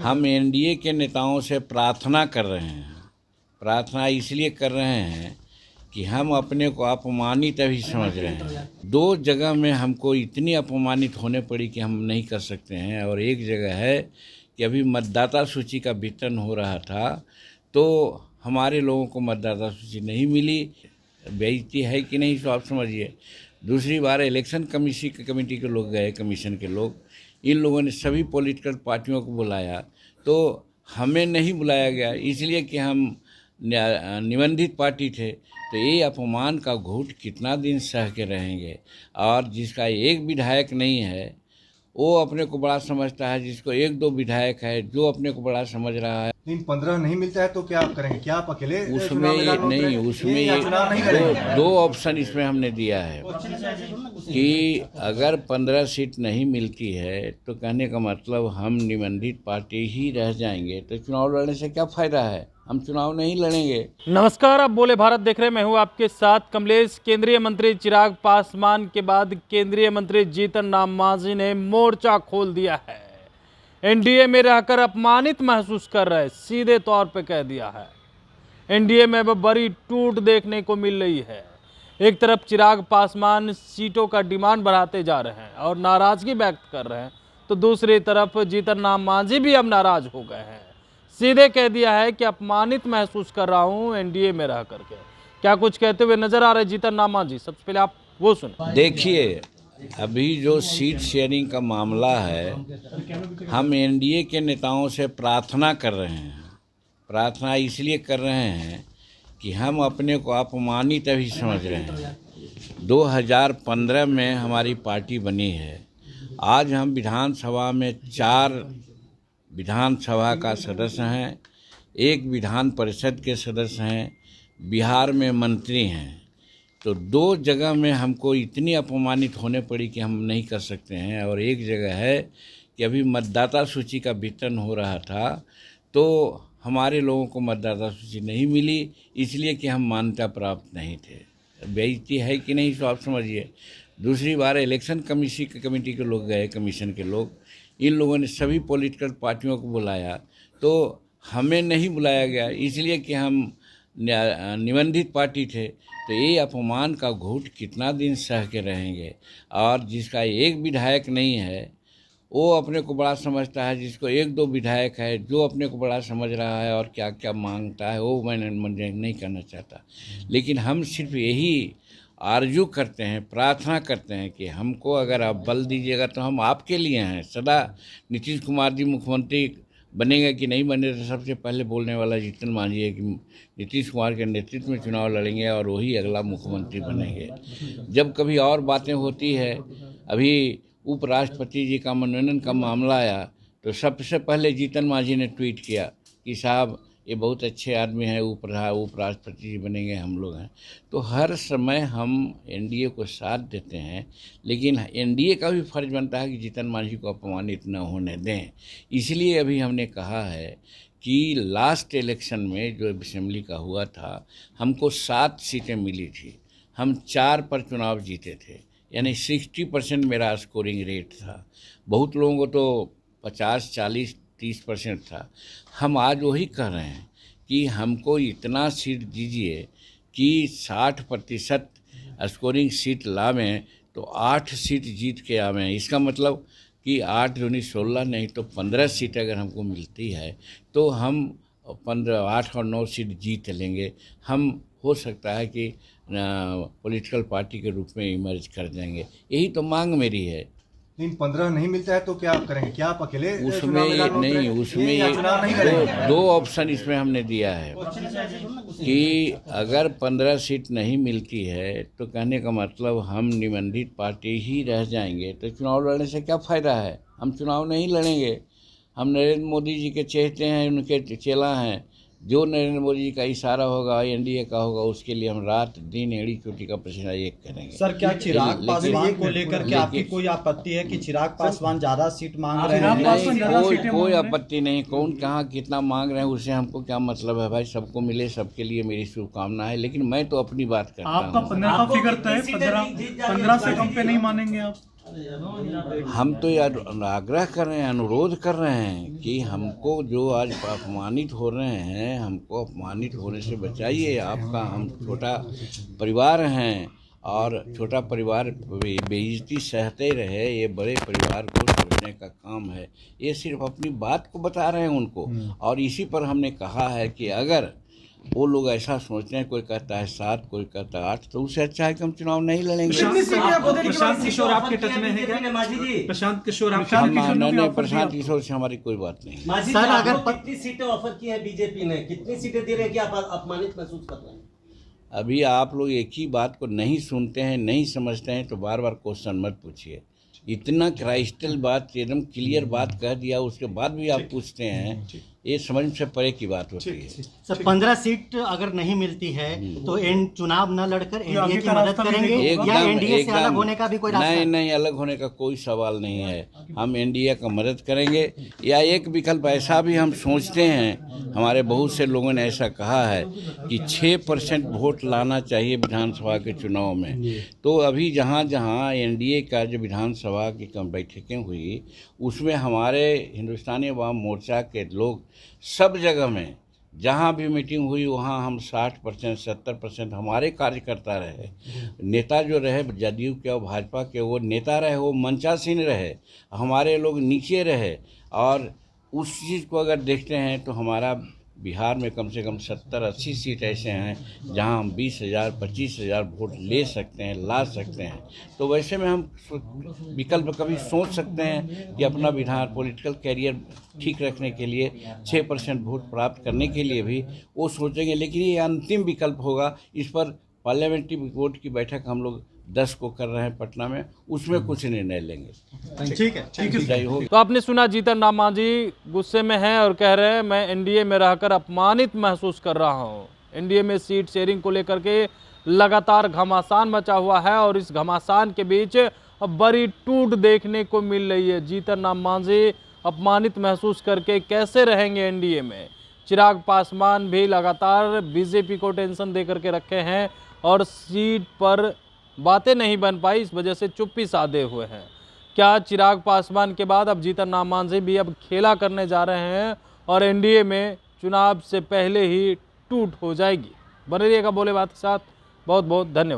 हम एनडीए के नेताओं से प्रार्थना कर रहे हैं। प्रार्थना इसलिए कर रहे हैं कि हम अपने को अपमानित अभी समझ रहे हैं। दो जगह में हमको इतनी अपमानित होने पड़ी कि हम नहीं कर सकते हैं। और एक जगह है कि अभी मतदाता सूची का वितरण हो रहा था तो हमारे लोगों को मतदाता सूची नहीं मिली। बेइज्जती है कि नहीं तो आप समझिए। दूसरी बार इलेक्शन कमेटी के लोग गए, कमीशन के लोग, इन लोगों ने सभी पॉलिटिकल पार्टियों को बुलाया तो हमें नहीं बुलाया गया, इसलिए कि हम निबंधित पार्टी थे। तो ये अपमान का घूंट कितना दिन सह के रहेंगे। और जिसका एक विधायक नहीं है वो अपने को बड़ा समझता है, जिसको एक दो विधायक है जो अपने को बड़ा समझ रहा है। लेकिन 15 नहीं मिलता है तो क्या आप करेंगे? क्या आप अकेले उसमें नहीं, उसमें ये दो ऑप्शन इसमें हमने दिया है कि अगर 15 सीट नहीं मिलती है तो कहने का मतलब हम निबंधित पार्टी ही रह जाएंगे, तो चुनाव लड़ने से क्या फायदा है, हम चुनाव नहीं लड़ेंगे। नमस्कार, आप बोले भारत देख रहे हैं। मैं हूं आपके साथ कमलेश। केंद्रीय मंत्री चिराग पासवान के बाद केंद्रीय मंत्री जीतन राम मांझी ने मोर्चा खोल दिया है। एनडीए में रहकर अपमानित महसूस कर रहे, सीधे तौर पे कह दिया है। एनडीए में अब बड़ी टूट देखने को मिल रही है। एक तरफ चिराग पासवान सीटों का डिमांड बढ़ाते जा रहे हैं और नाराजगी व्यक्त कर रहे हैं, तो दूसरी तरफ जीतन राम मांझी भी अब नाराज हो गए हैं। सीधे कह दिया है कि अपमानित महसूस कर रहा हूं एनडीए में रह करके। क्या कुछ कहते हुए नजर आ रहे जीतन राम मांझी, सबसे पहले आप वो सुने। देखिए, अभी जो सीट शेयरिंग का मामला है, हम एनडीए के नेताओं से प्रार्थना कर रहे हैं। प्रार्थना इसलिए कर रहे हैं कि हम अपने को अपमानित अभी समझ रहे हैं। 2015 में हमारी पार्टी बनी है। आज हम विधानसभा में 4 विधानसभा का सदस्य हैं, 1 विधान परिषद के सदस्य हैं, बिहार में मंत्री हैं। तो 2 जगह में हमको इतनी अपमानित होने पड़ी कि हम नहीं कर सकते हैं। और एक जगह है कि अभी मतदाता सूची का वितरण हो रहा था तो हमारे लोगों को मतदाता सूची नहीं मिली, इसलिए कि हम मान्यता प्राप्त नहीं थे। बेइज्जती है कि नहीं तो आप समझिए। दूसरी बार इलेक्शन कमेटी के लोग गए, कमीशन के लोग, इन लोगों ने सभी पॉलिटिकल पार्टियों को बुलाया तो हमें नहीं बुलाया गया, इसलिए कि हम निबंधित पार्टी थे। तो ये अपमान का घूंट कितना दिन सह के रहेंगे। और जिसका एक विधायक नहीं है वो अपने को बड़ा समझता है, जिसको एक दो विधायक है जो अपने को बड़ा समझ रहा है और क्या क्या मांगता है वो मैं नहीं करना चाहता। लेकिन हम सिर्फ यही आरजू करते हैं, प्रार्थना करते हैं कि हमको अगर आप बल दीजिएगा तो हम आपके लिए हैं सदा। नीतीश कुमार जी मुख्यमंत्री बनेगा कि नहीं बने तो सबसे पहले बोलने वाला जीतन मांझी है कि नीतीश कुमार के नेतृत्व में चुनाव लड़ेंगे और वही अगला मुख्यमंत्री बनेंगे। जब कभी और बातें होती है, अभी उपराष्ट्रपति जी का मनोनयन का मामला आया तो सबसे पहले जीतन मांझी ने ट्वीट किया कि साहब ये बहुत अच्छे आदमी हैं, उपराष्ट्रपति जी बनेंगे, हम लोग हैं। तो हर समय हम एनडीए को साथ देते हैं, लेकिन एनडीए का भी फर्ज बनता है कि जीतन मांझी को अपमानित न होने दें। इसलिए अभी हमने कहा है कि लास्ट इलेक्शन में जो असेंबली का हुआ था हमको 7 सीटें मिली थी, हम 4 पर चुनाव जीते थे, यानी 60% मेरा स्कोरिंग रेट था। बहुत लोगों को तो 50, 40, 30% था। हम आज वही कह रहे हैं कि हमको इतना सीट दीजिए कि 60% स्कोरिंग सीट लावें तो 8 सीट जीत के आवें। इसका मतलब कि 8 दूनी 16 नहीं तो 15 सीट अगर हमको मिलती है तो हम 8 और 9 सीट जीत लेंगे। हम हो सकता है कि पॉलिटिकल पार्टी के रूप में इमर्ज कर जाएंगे। यही तो मांग मेरी है। लेकिन 15 नहीं मिलता है तो क्या आप करेंगे? क्या आप अकेले उसमें नहीं, उसमें ये दो ऑप्शन इसमें हमने दिया है कि अगर 15 सीट नहीं मिलती है तो कहने का मतलब हम निबंधित पार्टी ही रह जाएंगे, तो चुनाव लड़ने से क्या फायदा है, हम चुनाव नहीं लड़ेंगे। हम नरेंद्र मोदी जी के चहेते हैं, उनके चेला हैं। जो नरेंद्र मोदी जी का इशारा होगा, एनडीए का होगा, उसके लिए हम रात दिन एड़ी चोटी का पसीना एक करेंगे। सर, क्या चिराग पासवान को लेकर के आपकी कोई आपत्ति है कि चिराग पासवान ज्यादा सीट मांग रहे हैं? कोई आपत्ति नहीं। कौन कहाँ कितना मांग रहे हैं उससे हमको क्या मतलब है भाई। सबको मिले, सबके लिए मेरी शुभकामना है। लेकिन मैं तो अपनी बात करता हूँ। आपका 15 का फिगर तय, 15 से कम पे नहीं मानेंगे आप? हम तो यार आग्रह कर रहे हैं, अनुरोध कर रहे हैं कि हमको जो आज अपमानित हो रहे हैं, हमको अपमानित होने से बचाइए। आपका हम छोटा परिवार हैं और छोटा परिवार बेइज्जती सहते रहे, ये बड़े परिवार को सोचने का काम है। ये सिर्फ अपनी बात को बता रहे हैं उनको, और इसी पर हमने कहा है कि अगर वो लोग ऐसा सोचते हैं, कोई कहता है 7, कोई कहता है 8, तो उससे अच्छा है कि हम चुनाव नहीं लड़ेंगे। प्रशांत किशोर आपके टच में है क्या? मांझी जी, प्रशांत किशोर नहीं, प्रशांत किशोर से हमारी कोई बात नहीं। मांझी जी, आपको कितनी सीटें ऑफर की है बीजेपी ने? कितनी सीटें दे रहे हैं कि आप अपमानित महसूस कर रहे हैं? अभी आप लोग एक ही बात को नहीं सुनते हैं, नहीं समझते हैं, तो बार बार क्वेश्चन मत पूछिए। इतना क्राइस्टल बात, एकदम क्लियर बात कह दिया, उसके बाद भी आप पूछते हैं, ये समझ से परे की बात होती है। सर 15 सीट अगर नहीं मिलती है तो चुनाव न लड़कर एनडीए की मदद करेंगे या एनडीए से अलग होने का भी कोई रास्ता? नहीं, अलग होने का कोई सवाल नहीं है। हम एनडीए का मदद करेंगे, या एक विकल्प ऐसा भी हम सोचते हैं, हमारे बहुत से लोगों ने ऐसा कहा है कि 6% वोट लाना चाहिए विधानसभा के चुनाव में। तो अभी जहाँ जहाँ एनडीए का जो विधानसभा की बैठकें हुई, उसमें हमारे हिंदुस्तानी अवाम मोर्चा के लोग सब जगह में, जहाँ भी मीटिंग हुई वहाँ हम 60%, 70% हमारे कार्यकर्ता रहे। नेता जो रहे जदयू के और भाजपा के, वो नेता रहे, वो मंचासीन रहे, हमारे लोग नीचे रहे। और उस चीज़ को अगर देखते हैं तो हमारा बिहार में कम से कम 70-80 सीट ऐसे हैं जहां हम 20,000, 25,000 वोट ले सकते हैं, ला सकते हैं। तो वैसे में हम विकल्प कभी सोच सकते हैं कि अपना विधान पॉलिटिकल कैरियर ठीक रखने के लिए 6% वोट प्राप्त करने के लिए भी वो सोचेंगे। लेकिन ये अंतिम विकल्प होगा। इस पर पार्लियामेंट्री वोट की बैठक हम लोग 10 को कर रहे हैं पटना में, उसमें कुछ निर्णय लेंगे। ठीक है। तो आपने सुना, जीतन राम मांझी गुस्से में हैं और कह रहे हैं मैं एनडीए में रहकर अपमानित महसूस कर रहा हूं। एनडीए में सीट शेयरिंग को लेकर के लगातार घमासान मचा हुआ है और इस घमासान के बीच अब बड़ी टूट देखने को मिल रही है। जीतन राम मांझी अपमानित महसूस करके कैसे रहेंगे एनडीए में? चिराग पासवान भी लगातार बीजेपी को टेंशन दे करके रखे हैं और सीट पर बातें नहीं बन पाई, इस वजह से चुप्पी साधे हुए हैं। क्या चिराग पासवान के बाद अब जीतन राम मांझी भी अब खेला करने जा रहे हैं और एनडीए में चुनाव से पहले ही टूट हो जाएगी? बने रहिएगा बोले बात के साथ। बहुत बहुत धन्यवाद।